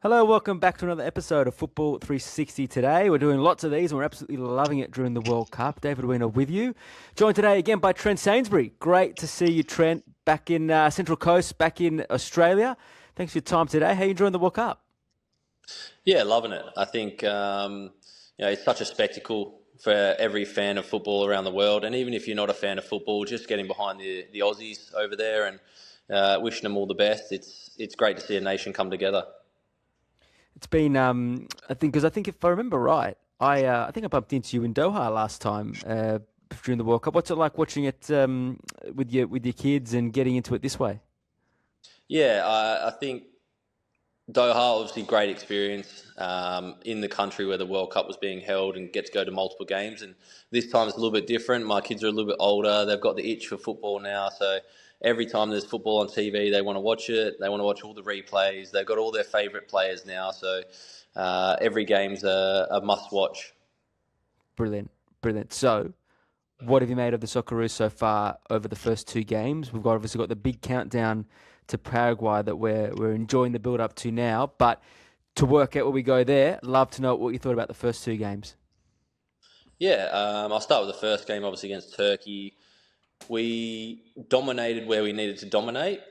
Hello, welcome back to another episode of Football 360 today. We're doing lots of these and we're absolutely loving it during the World Cup. David Weiner with you. Joined today again by Trent Sainsbury. Great to see you, Trent, back in Central Coast, back in Australia. Thanks for your time today. How are you enjoying the World Cup? Yeah, loving it. I think it's such a spectacle for every fan of football around the world, and even if you're not a fan of football, just getting behind the Aussies over there and wishing them all the best. It's great to see a nation come together. It's been, I think if I remember right, I think I bumped into you in Doha last time during the World Cup. What's it like watching it with your kids and getting into it this way? Yeah, I think Doha, obviously, great experience in the country where the World Cup was being held and get to go to multiple games. And this time it's a little bit different. My kids are a little bit older. They've got the itch for football now. So every time there's football on TV, they want to watch it. They want to watch all the replays. They've got all their favourite players now. So every game's a must-watch. Brilliant, brilliant. So, what have you made of the Socceroos so far over the first two games? We've obviously got the big countdown to Paraguay that we're enjoying the build up to now. But to work out where we go there, love to know what you thought about the first two games. Yeah, I'll start with the first game, obviously, against Turkey. We dominated where we needed to dominate.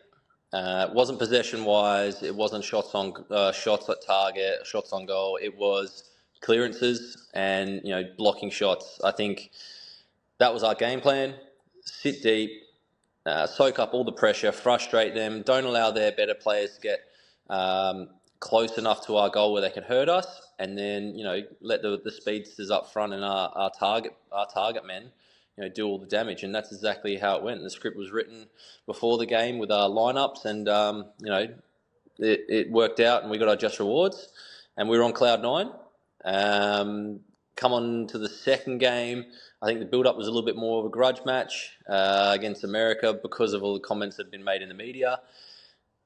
It wasn't possession-wise. It wasn't shots at target, shots on goal. It was clearances and blocking shots. I think that was our game plan. Sit deep, soak up all the pressure, frustrate them. Don't allow their better players to get close enough to our goal where they can hurt us, and then let the speedsters up front and our target men do all the damage. And that's exactly how it went. The script was written before the game with our lineups, and it worked out, and we got our just rewards, and we were on cloud nine. Come on to the second game. I think the build-up was a little bit more of a grudge match against America because of all the comments that had been made in the media.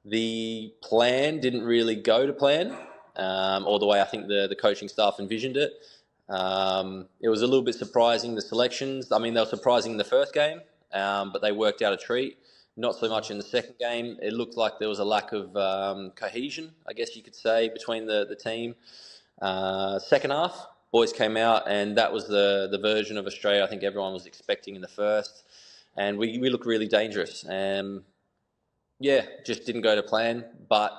The plan didn't really go to plan, or the way I think the coaching staff envisioned it. It was a little bit surprising, the selections. I mean, they were surprising in the first game, but they worked out a treat. Not so much in the second game. It looked like there was a lack of cohesion, I guess you could say, between the team. Second half, boys came out, and that was the version of Australia I think everyone was expecting in the first. And we looked really dangerous. Yeah, just didn't go to plan. But,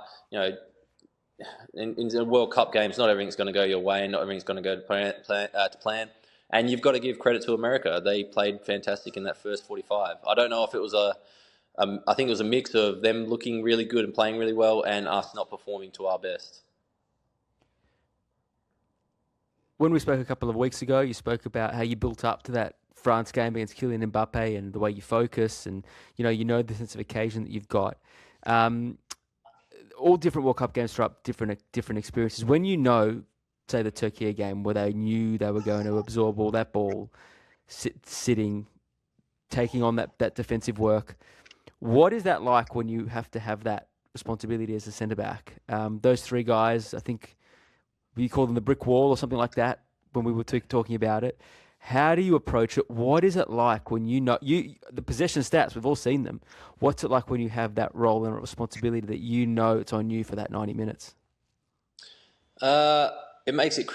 in the World Cup games, not everything's going to go your way, and not everything's going to go to plan. And you've got to give credit to America. They played fantastic in that first 45. I don't know if it was I think it was a mix of them looking really good and playing really well and us not performing to our best. When we spoke a couple of weeks ago, you spoke about how you built up to that France game against Kylian Mbappe and the way you focus and, you know the sense of occasion that you've got. All different World Cup games throw up different experiences. When say the Turkey game where they knew they were going to absorb all that ball, sitting, taking on that defensive work, what is that like when you have to have that responsibility as a centre-back? Those three guys, I think we call them the brick wall or something like that when we were talking about it. How do you approach it? What is it like when the possession stats, we've all seen them. What's it like when you have that role and responsibility that it's on you for that 90 minutes? It makes it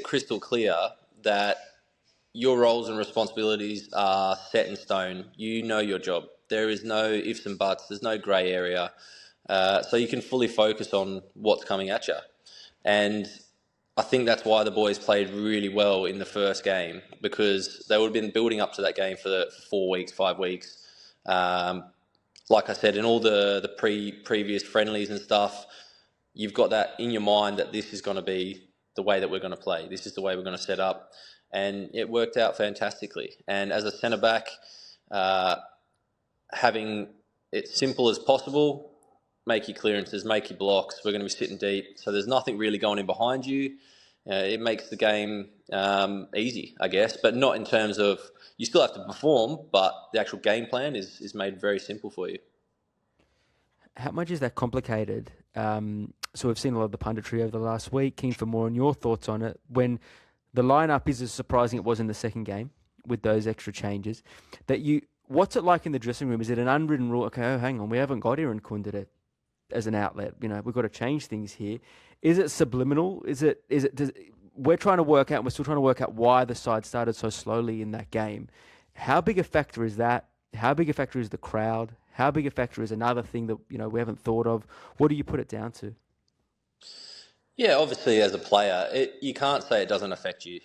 crystal clear that your roles and responsibilities are set in stone. You know your job. There is no ifs and buts. There's no grey area. So you can fully focus on what's coming at you. And I think that's why the boys played really well in the first game, because they would have been building up to that game for 4 weeks, 5 weeks. Like I said, in all the previous friendlies and stuff, you've got that in your mind that this is going to be the way that we're going to play. This is the way we're going to set up. And it worked out fantastically. And as a centre-back, having it simple as possible, make your clearances, make your blocks. We're going to be sitting deep, so there's nothing really going in behind you. It makes the game easy, I guess, but not in terms of you still have to perform, but the actual game plan is made very simple for you. How much is that complicated? So we've seen a lot of the punditry over the last week. Keen for more on your thoughts on it. When the lineup is as surprising it was in the second game with those extra changes, what's it like in the dressing room? Is it an unwritten rule? Okay, hang on, we haven't got Aaron Kun today. as an outlet. We've got to change things here. Is it subliminal? We're trying to work out, we're still trying to work out why the side started so slowly in that game. How big a factor is that? How big a factor is the crowd? How big a factor is another thing that, we haven't thought of? What do you put it down to? Yeah, obviously as a player, you can't say it doesn't affect you.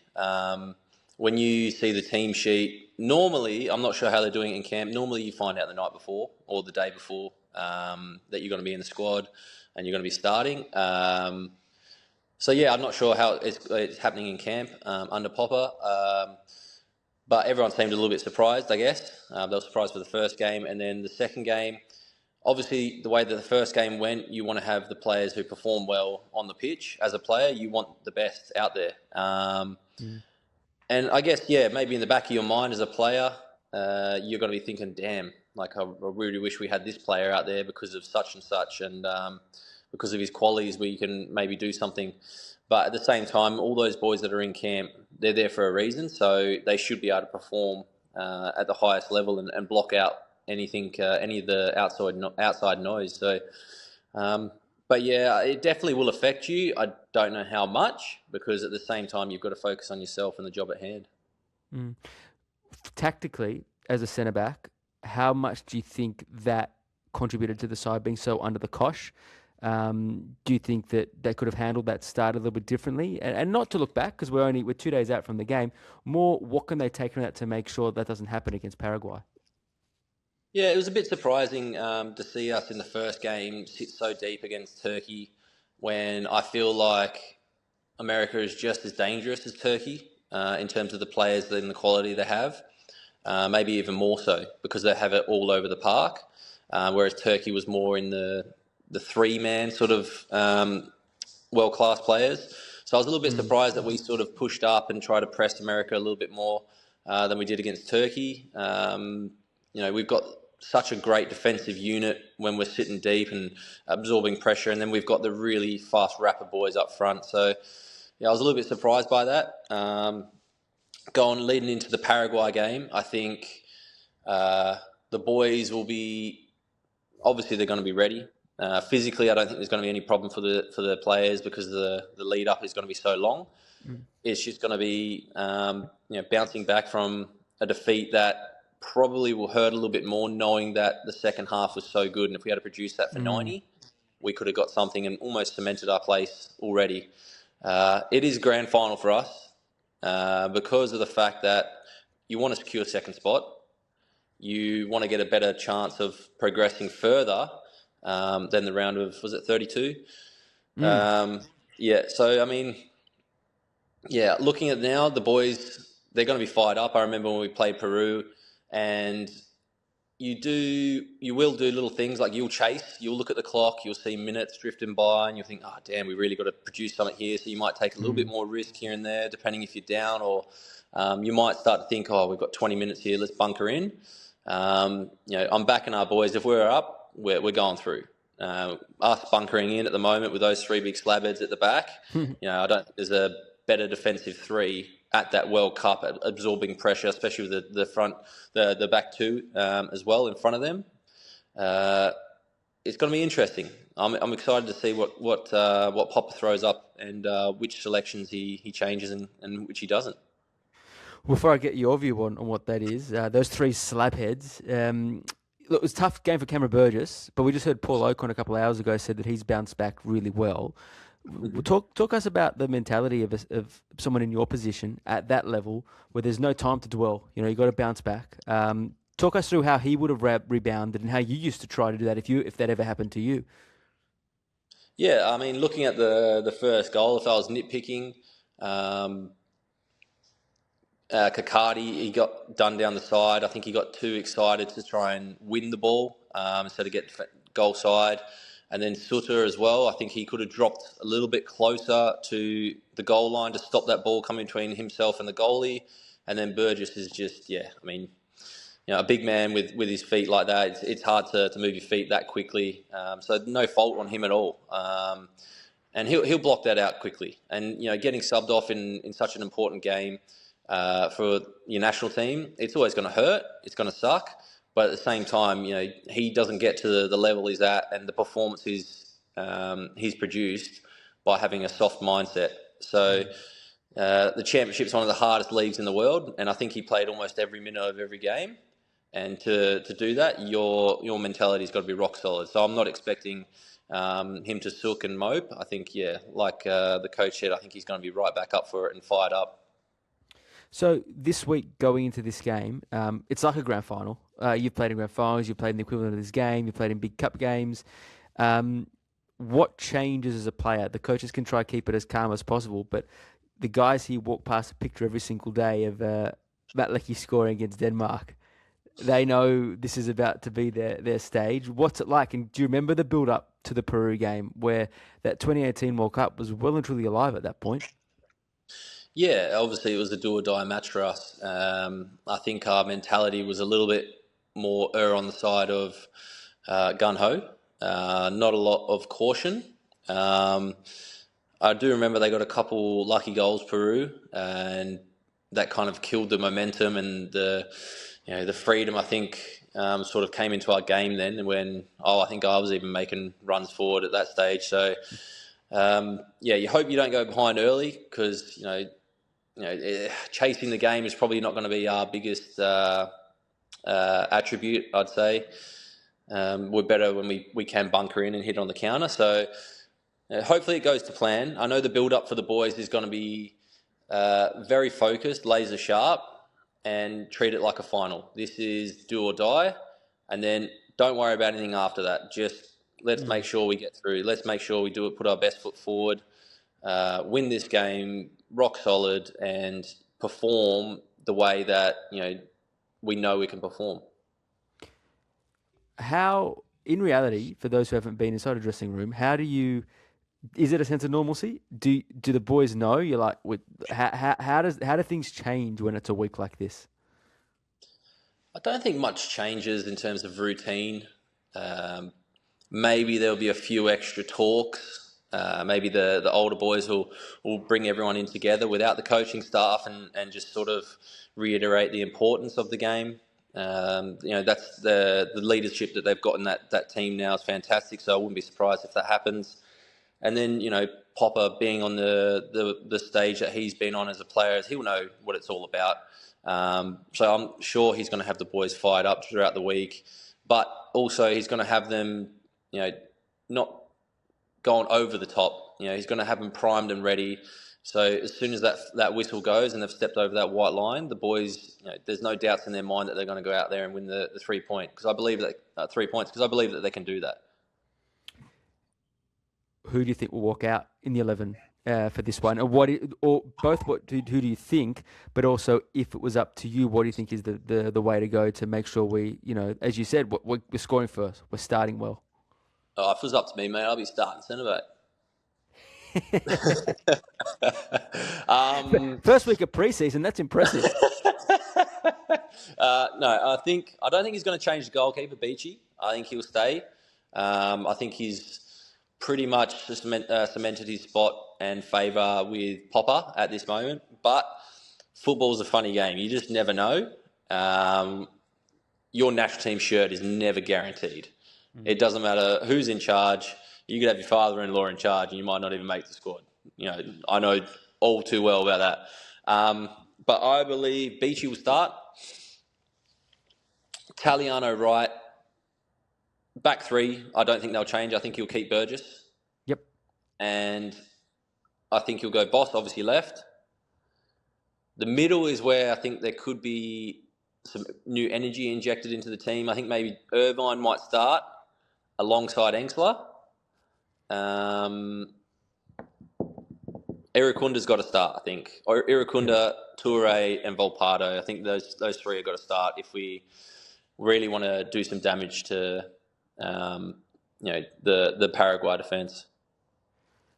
When you see the team sheet, normally, I'm not sure how they're doing it in camp, normally you find out the night before or the day before that you're going to be in the squad and you're going to be starting. So yeah, I'm not sure how it's happening in camp under Popper, but everyone seemed a little bit surprised, I guess. They were surprised for the first game, and then the second game, obviously, the way that the first game went, you want to have the players who perform well on the pitch. As a player, you want the best out there. And I guess, yeah, maybe in the back of your mind as a player, you're going to be thinking, damn, like I really wish we had this player out there because of such and such and because of his qualities where you can maybe do something. But at the same time, all those boys that are in camp, they're there for a reason. So they should be able to perform at the highest level and block out anything, any of the outside noise. So, but yeah, it definitely will affect you. I don't know how much, because at the same time, you've got to focus on yourself and the job at hand. Tactically, as a centre back, how much do you think that contributed to the side being so under the cosh? Do you think that they could have handled that start a little bit differently? And not to look back, because we're 2 days out from the game. More, what can they take from that to make sure that doesn't happen against Paraguay? Yeah, it was a bit surprising to see us in the first game sit so deep against Turkey when I feel like America is just as dangerous as Turkey in terms of the players and the quality they have, maybe even more so because they have it all over the park, whereas Turkey was more in the three-man sort of world-class players. So I was a little bit surprised that we sort of pushed up and tried to press America a little bit more than we did against Turkey. We've got such a great defensive unit when we're sitting deep and absorbing pressure, and then we've got the really fast, rapid boys up front. So, yeah, I was a little bit surprised by that. Leading into the Paraguay game, I think the boys will be, obviously they're going to be ready. Physically, I don't think there's going to be any problem for the players because the lead up is going to be so long. It's just going to be bouncing back from a defeat that probably will hurt a little bit more, knowing that the second half was so good, and if we had to produce that for 90, we could have got something and almost cemented our place already. It is grand final for us because of the fact that you want to secure second spot, you want to get a better chance of progressing further than the round of, was it 32? So I mean, yeah, looking at now, the boys, they're going to be fired up. I remember when we played Peru, and you will do little things like you'll look at the clock, you'll see minutes drifting by, and you'll think, oh damn, we really got to produce something here. So you might take a little bit more risk here and there, depending if you're down, or you might start to think, oh, we've got 20 minutes here, let's bunker in. I'm backing our boys. If we're up, we're going through. Us bunkering in at the moment with those three big slabheads at the back, I don't think there's a better defensive three at that World Cup at absorbing pressure, especially with the back two as well in front of them. It's going to be interesting. I'm excited to see what Popper throws up and which selections he changes and which he doesn't. Before I get your view on what that is, those three slabheads. Look, it was a tough game for Cameron Burgess, but we just heard Paul Ocon a couple of hours ago said that he's bounced back really well. Talk us about the mentality of someone in your position at that level where there's no time to dwell. You got to bounce back. Talk us through how he would have rebounded and how you used to try to do that if that ever happened to you. Yeah, I mean, looking at the first goal, if I was nitpicking, Kakadi, he got done down the side. I think he got too excited to try and win the ball instead of get goal side. And then Sutter as well, I think he could have dropped a little bit closer to the goal line to stop that ball coming between himself and the goalie. And then Burgess is just, a big man with his feet like that. It's hard to move your feet that quickly. So no fault on him at all. And he'll block that out quickly. And, getting subbed off in such an important game for your national team, it's always going to hurt. It's going to suck. But at the same time, he doesn't get to the level he's at, and the performance he's he's produced by having a soft mindset. So the Championship is one of the hardest leagues in the world, and I think he played almost every minute of every game. And to do that, your mentality's got to be rock solid. So I'm not expecting him to sook and mope. I think, like the coach said, I think he's going to be right back up for it and fired up. So this week, going into this game, it's like a grand final. You've played in grand finals, you've played in the equivalent of this game, you've played in big cup games. What changes as a player? The coaches can try to keep it as calm as possible, but the guys here walk past a picture every single day of Matt Leckie scoring against Denmark. They know this is about to be their stage. What's it like? And do you remember the build-up to the Peru game where that 2018 World Cup was well and truly alive at that point? Yeah, obviously it was a do-or-die match for us. I think our mentality was a little bit more on the side of gun-ho, not a lot of caution. I do remember they got a couple lucky goals, Peru, and that kind of killed the momentum and the freedom, I think, sort of came into our game then when, I think I was even making runs forward at that stage. So, you hope you don't go behind early because, chasing the game is probably not going to be our biggest attribute, I'd say. We're better when we can bunker in and hit on the counter. So hopefully it goes to plan. I know the build-up for the boys is going to be very focused, laser sharp, and treat it like a final. This is do or die, and then don't worry about anything after that. Just let's make sure we get through. Let's make sure we do it, put our best foot forward, win this game, rock solid, and perform the way that we know we can perform. How, in reality, for those who haven't been inside a dressing room, is it a sense of normalcy? Do the boys know? You're like, how do things change when it's a week like this? I don't think much changes in terms of routine. Maybe there'll be a few extra talks. Maybe the older boys will bring everyone in together without the coaching staff and just sort of reiterate the importance of the game. That's the leadership that they've got in that team now is fantastic. So I wouldn't be surprised if that happens. And then, Popper being on the stage that he's been on as a player, he'll know what it's all about. So I'm sure he's going to have the boys fired up throughout the week. But also he's going to have them, not going over the top. He's going to have them primed and ready. So as soon as that whistle goes and they've stepped over that white line, the boys, there's no doubts in their mind that they're going to go out there and win the 3 point. Because I believe that 3 points, because I believe that they can do that. Who do you think will walk out in the 11 for this one? Who do you think, but also if it was up to you, what do you think is the way to go to make sure we, as you said, we're scoring first, we're starting well? Oh, if it was up to me, mate, I'd be starting centre back. First week of pre-season, that's impressive. No, I don't think he's going to change the goalkeeper, Beachy. I think he'll stay. I think he's pretty much cemented his spot and favour with Popper at this moment. But football's a funny game. You just never know. Your national team shirt is never guaranteed. It doesn't matter who's in charge. You could have your father-in-law in charge and you might not even make the squad. I know all too well about that. But I believe Beachy will start. Taliano right. Back three, I don't think they'll change. I think he'll keep Burgess. Yep. And I think he'll go Boss, obviously left. The middle is where I think there could be some new energy injected into the team. I think maybe Irvine might start alongside Engsler. Irakunda's got to start, I think. Or Irakunda, Toure, and Volpato. I think those three have got to start if we really want to do some damage to the Paraguay defence.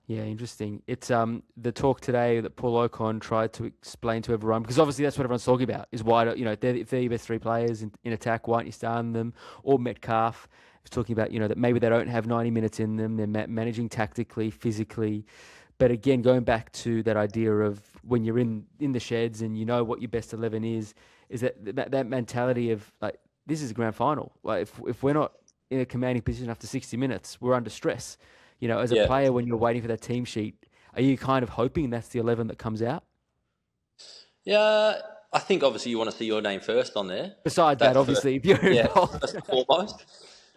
Yeah, interesting. It's the talk today that Paul Ocon tried to explain to everyone, because obviously that's what everyone's talking about, is why, if they're your best three players in attack, why aren't you starting them? Or Metcalf was talking about, that maybe they don't have 90 minutes in them, they're managing tactically, physically. But again, going back to that idea of when you're in the sheds and you know what your best 11 is that mentality of, like, this is a grand final. Like, if we're not in a commanding position after 60 minutes, we're under stress. As a Yeah. player, when you're waiting for that team sheet, are you kind of hoping that's the 11 that comes out? Yeah, I think obviously you want to see your name first on there. Besides that, That's first. obviously, if you're Yeah, involved. first and foremost.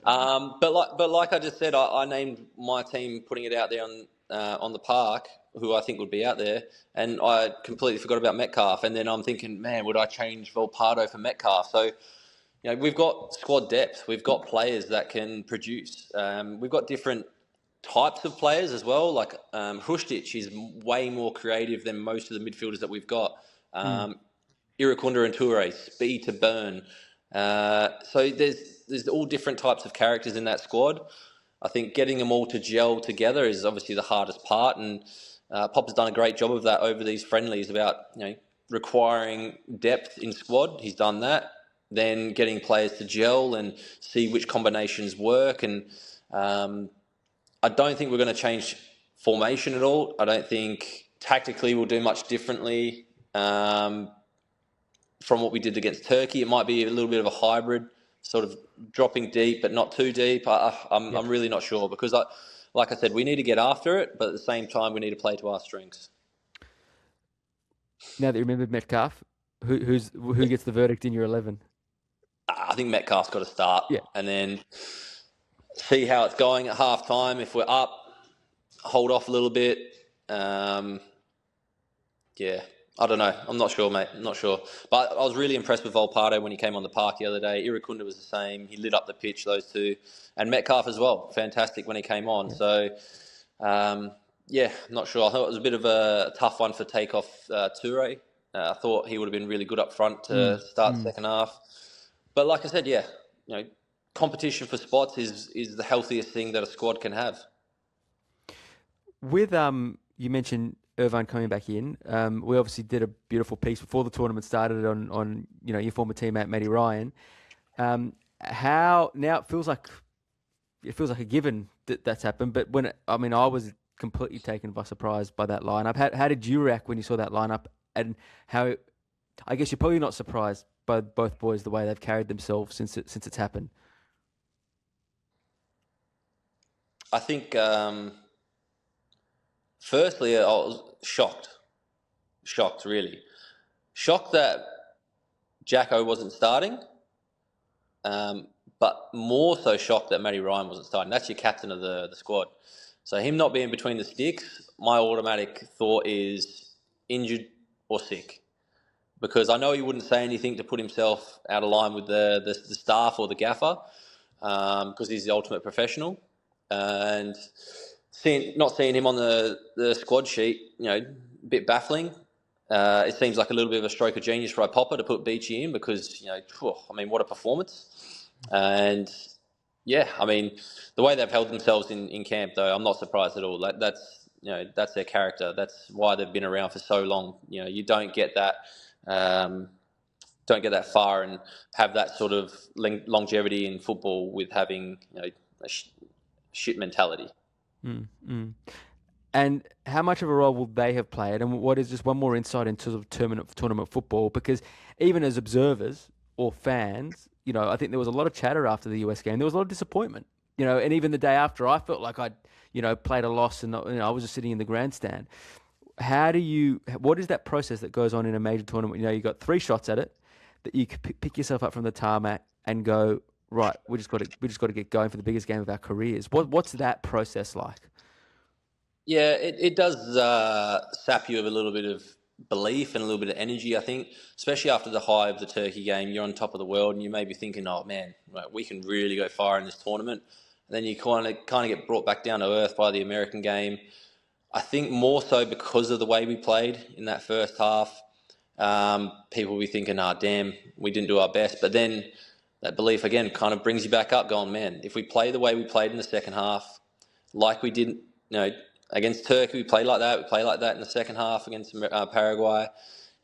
But like I just said, I named my team putting it out there on the park, who I think would be out there, and I completely forgot about Metcalf. And then I'm thinking, man, would I change Volpardo for Metcalf? So we've got squad depth. We've got players that can produce. We've got different types of players as well. Like Hustic is way more creative than most of the midfielders that we've got. Mm. Irukunda and Toure, speed to burn. So there's all different types of characters in that squad. I think getting them all to gel together is obviously the hardest part, and Popper's done a great job of that over these friendlies about requiring depth in squad. He's done that. Then getting players to gel and see which combinations work. And I don't think we're going to change formation at all. I don't think tactically we'll do much differently from what we did against Turkey. It might be a little bit of a hybrid, sort of dropping deep but not too deep. I'm really not sure because, like I said, we need to get after it, but at the same time we need to play to our strengths. Now that you remembered Metcalf, who gets the verdict in your 11? I think Metcalf's got to start, Yeah. and then see how it's going at half time. If we're up, hold off a little bit. Yeah, I don't know. I'm not sure, mate. I'm not sure. But I was really impressed with Volpardo when he came on the park the other day. Irukunda was the same. He lit up the pitch, those two. And Metcalf as well. Fantastic when he came on. So, yeah, I'm not sure. I thought it was a bit of a tough one for takeoff Toure. I thought he would have been really good up front to start the second half. But like I said, yeah, competition for spots is the healthiest thing that a squad can have. With you mentioned Irvine coming back in. We obviously did a beautiful piece before the tournament started on your former teammate Matty Ryan. How now it feels like a given that that's happened. But I was completely taken by surprise by that lineup. How did you react when you saw that lineup? And how? I guess you're probably not surprised by both boys the way they've carried themselves since it's happened. I think. Firstly, I was shocked, really. Shocked that Jacko wasn't starting, but more so shocked that Matty Ryan wasn't starting. That's your captain of the squad. So him not being between the sticks, my automatic thought is injured or sick. Because I know he wouldn't say anything to put himself out of line with the staff or the gaffer, because he's the ultimate professional. And not seeing him on the squad sheet, a bit baffling. It seems like a little bit of a stroke of genius by Popper to put Beachy in because, what a performance. And, yeah, the way they've held themselves in camp, though, I'm not surprised at all. That's their character. That's why they've been around for so long. You don't get that far and have that sort of longevity in football with having, a shit mentality. And how much of a role will they have played? And what is just one more insight into sort of tournament football? Because even as observers or fans, I think there was a lot of chatter after the US game. There was a lot of disappointment, and even the day after, I felt like I'd, played a loss and I was just sitting in the grandstand. What is that process that goes on in a major tournament? You got 3 shots at it, that you could pick yourself up from the tarmac and go, right, we just got to get going for the biggest game of our careers. What's that process like? Yeah, it does sap you of a little bit of belief and a little bit of energy, I think, especially after the high of the Turkey game. You're on top of the world and you may be thinking, oh, man, we can really go far in this tournament. And then you kind of get brought back down to earth by the American game. I think more so because of the way we played in that first half. People will be thinking, damn, we didn't do our best. But then that belief, again, kind of brings you back up going, man, if we play the way we played in the second half, like we did, against Turkey, we played like that. We play like that in the second half against Paraguay.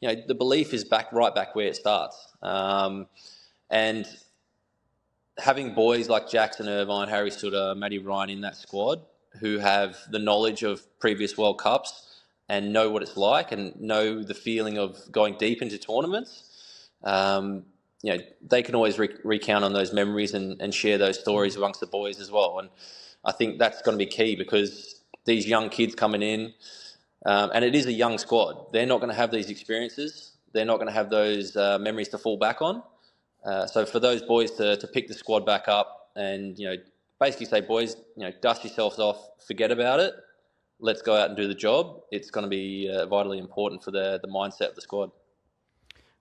The belief is right back where it starts. And having boys like Jackson Irvine, Harry Sutter, Matty Ryan in that squad who have the knowledge of previous World Cups and know what it's like and know the feeling of going deep into tournaments, they can always recount on those memories and share those stories amongst the boys as well. And I think that's going to be key because these young kids coming in, and it is a young squad. They're not going to have these experiences. They're not going to have those memories to fall back on. So for those boys to pick the squad back up and, basically say, boys, dust yourselves off, forget about it. Let's go out and do the job. It's going to be vitally important for the mindset of the squad.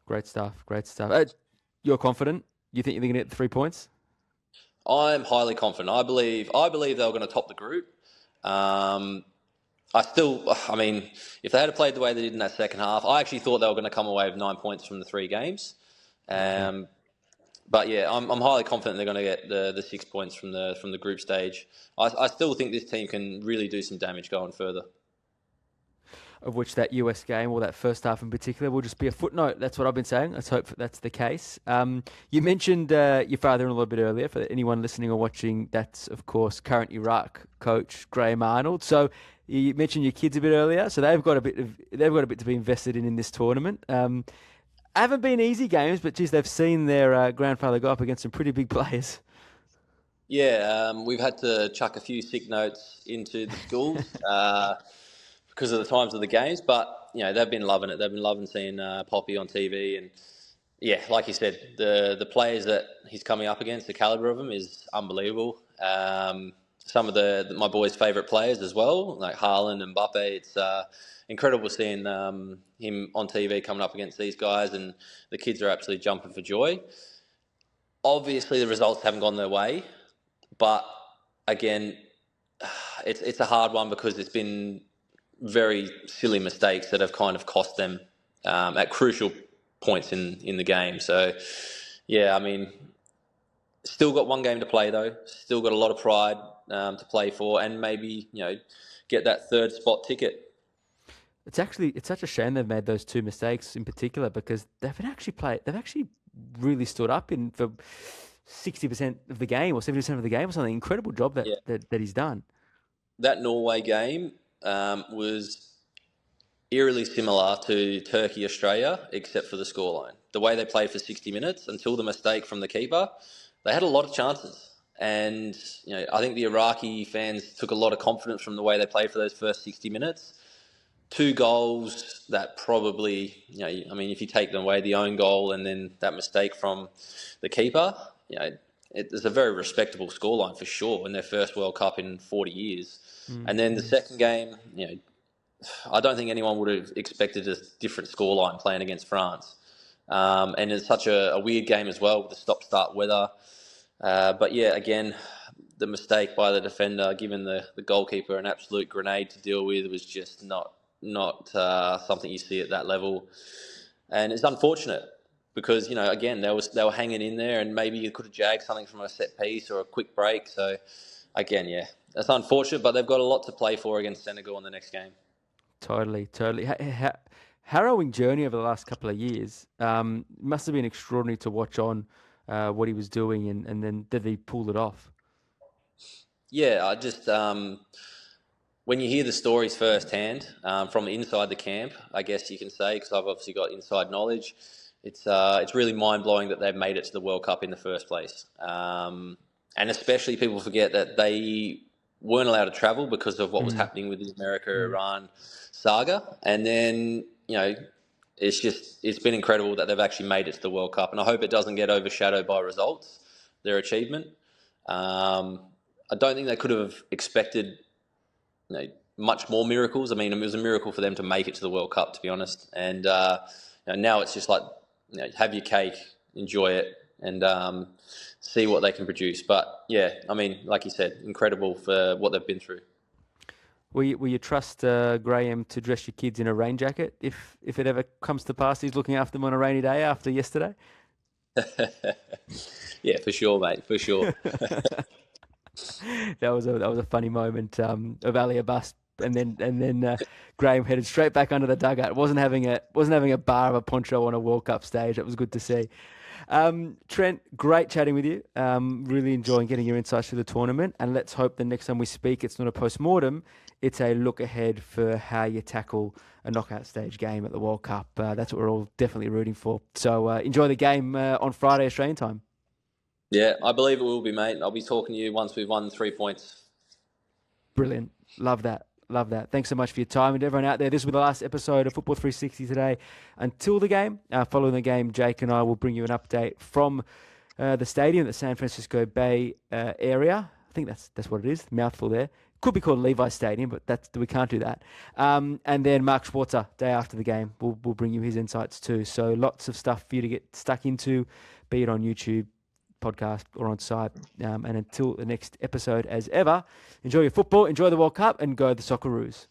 Great stuff. Great stuff. You're confident? You think you're going to get the 3 points? I'm highly confident. I believe they were going to top the group. If they had played the way they did in that second half, I actually thought they were going to come away with 9 points from the 3 games. But yeah, I'm highly confident they're going to get the 6 points from the group stage. I still think this team can really do some damage going further. Of which that US game, or that first half in particular, will just be a footnote. That's what I've been saying. Let's hope that's the case. You mentioned your father a little bit earlier. For anyone listening or watching, that's, of course, current Iraq coach Graham Arnold. So you mentioned your kids a bit earlier. So they've got a bit to be invested in this tournament. Haven't been easy games, but geez, they've seen their grandfather go up against some pretty big players. Yeah, we've had to chuck a few sick notes into the schools because of the times of the games, but they've been loving it. They've been loving seeing Poppy on TV, and yeah, like you said, the players that he's coming up against, the caliber of them is unbelievable. Some of my boys' favourite players as well, like Haaland and Mbappe. It's incredible seeing him on TV coming up against these guys, and the kids are absolutely jumping for joy. Obviously, the results haven't gone their way, but again, it's a hard one because it's been very silly mistakes that have kind of cost them at crucial points in the game. So, yeah, still got one game to play though. Still got a lot of pride to play for, and maybe get that third spot ticket. It's such a shame they've made those 2 mistakes in particular, because they've actually really stood up for 60% of the game or 70% of the game or something. Incredible job that he's done. That Norway game was eerily similar to Turkey-Australia, except for the scoreline. The way they played for 60 minutes until the mistake from the keeper, they had a lot of chances. And I think the Iraqi fans took a lot of confidence from the way they played for those first 60 minutes. 2 goals that probably, if you take them away, the own goal and then that mistake from the keeper, it's a very respectable scoreline for sure in their first World Cup in 40 years. And then the second game, I don't think anyone would have expected a different scoreline playing against France. And it's such a weird game as well with the stop-start weather. But yeah, again, the mistake by the defender, giving the goalkeeper an absolute grenade to deal with, was just not something you see at that level. And it's unfortunate because, again, they were hanging in there, and maybe you could have jagged something from a set piece or a quick break. So, again, yeah, that's unfortunate, but they've got a lot to play for against Senegal in the next game. Totally. Harrowing journey over the last couple of years. Must have been extraordinary to watch on what he was doing, and then did he pull it off? Yeah, I just when you hear the stories firsthand from inside the camp, I guess you can say, because I've obviously got inside knowledge, it's really mind blowing that they've made it to the World Cup in the first place, and especially people forget that they weren't allowed to travel because of what was happening with the America-Iran saga, and then it's been incredible that they've actually made it to the World Cup, and I hope it doesn't get overshadowed by results, their achievement. I don't think they could have expected much more miracles. It was a miracle for them to make it to the World Cup, to be honest. And now it's just like, have your cake, enjoy it, and see what they can produce. But yeah, like you said, incredible for what they've been through. Will you trust Graham to dress your kids in a rain jacket if it ever comes to pass? He's looking after them on a rainy day after yesterday. Yeah, for sure, mate. For sure. That was a funny moment of Ali Abbas, and then Graham headed straight back under the dugout. Wasn't having a bar of a poncho on a World Cup stage. It was good to see. Trent, great chatting with you. Really enjoying getting your insights through the tournament, and let's hope the next time we speak, it's not a post-mortem. It's a look ahead for how you tackle a knockout stage game at the World Cup. That's what we're all definitely rooting for. So enjoy the game on Friday, Australian time. Yeah, I believe it will be, mate. I'll be talking to you once we've won 3 points. Brilliant. Love that. Love that. Thanks so much for your time. And everyone out there, this will be the last episode of Football 360 today. Until the game, following the game, Jake and I will bring you an update from the stadium, the San Francisco Bay area. I think that's what it is. Mouthful there. Could be called Levi Stadium, but we can't do that. And then Mark Schwarzer, day after the game, will bring you his insights too. So lots of stuff for you to get stuck into, be it on YouTube, podcast, or on site. And until the next episode, as ever, enjoy your football, enjoy the World Cup, and go the Socceroos.